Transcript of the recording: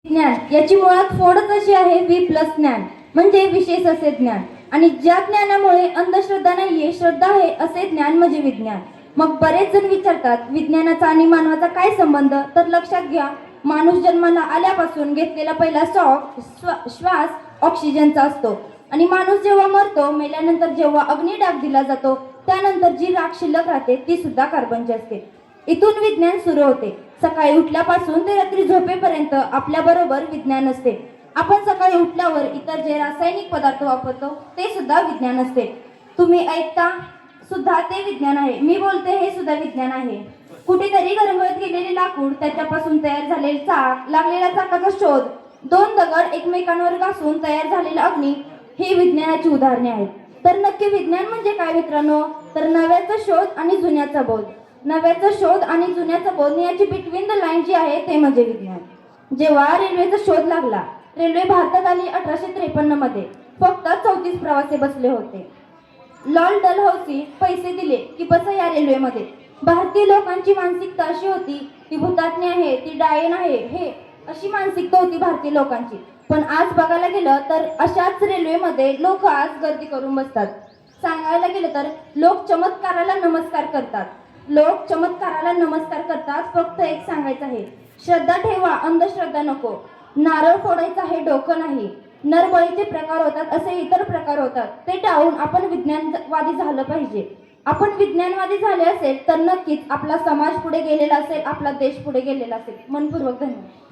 ज्ञान याची मुळात फोडच अशी आहे V+ ज्ञान म्हणजे विशेष असे ज्ञान. आणि ज्या ज्ञानामुळे अंधश्रद्धा नाहीये, श्रद्धा आहे असे ज्ञान म्हणजे विज्ञान. मग बरेच जण विचारतात विज्ञानाचा आणि मानवाचा काय संबंध? तर लक्षात घ्या, माणूस जन्माला आल्यापासून घेतलेला पहिला श्वास ऑक्सिजनचा असतो आणि माणूस जेव्हा मरतो, मेल्यानंतर जेव्हा अग्निडाग दिला जातो, त्यानंतर जी राख शिल्लक राहते ती सुद्धा कार्बनची असते. इथून विज्ञान सुरू होते. सकाळी उठल्यापासून ते रात्री झोपेपर्यंत आपल्या बरोबर विज्ञान असते. आपण सकाळी उठल्यावर इतर जे रासायनिक पदार्थ वापरतो ते सुद्धा विज्ञान असते. तुम्ही ऐकता सुद्धा ते विज्ञान आहे. मी बोलते हे सुद्धा विज्ञान आहे. कुठेतरी घरंगळत गेलेले लाकूड, त्याच्यापासून तयार झालेले चाक, लागलेल्या चाकाचा शोध, दोन दगड एकमेकांवर घासून तयार झालेला अग्नी, ही विज्ञानाची उदाहरणे आहेत. तर नक्की विज्ञान म्हणजे काय मित्रांनो? तर नव्याचा शोध आणि जुन्याचा बोध. नव्याचा शोध आणि जुन्याचा बोध याची बिटवीन द लाईन जी आहे ते म्हणजे विज्ञान. जेव्हा रेल्वेचा शोध लागला, रेल्वे भारतात आली 1853 मध्ये. फक्त 34 प्रवासी बसले होते. लॉर्ड डलहौसी पैसे दिले की बसा या रेल्वेमध्ये. भारतीय लोकांची मानसिकता अशी होती, ती भूतात्मी आहे, ती डायन आहे, हे अशी मानसिकता होती भारतीय लोकांची. पण आज बघायला गेलं तर अशाच रेल्वेमध्ये लोक आज गर्दी करून बसतात. सांगायला गेलं तर लोक चमत्काराला नमस्कार करतात. लोक चमत्काराला नमस्कार करतात. फक्त एक सांगायचं आहे, श्रद्धा ठेवा, अंधश्रद्धा नको. नारळ फोडायचा हे डोकं नाही. नरबळीचे प्रकार होतात, असे इतर प्रकार होतात, ते टाळून आपण विज्ञानवादी झालं पाहिजे. आपण विज्ञानवादी झाले असेल तर नक्कीच आपला समाज पुढे गेलेला असेल, आपला देश पुढे गेलेला असेल. मनपूर्वक धन्यवाद.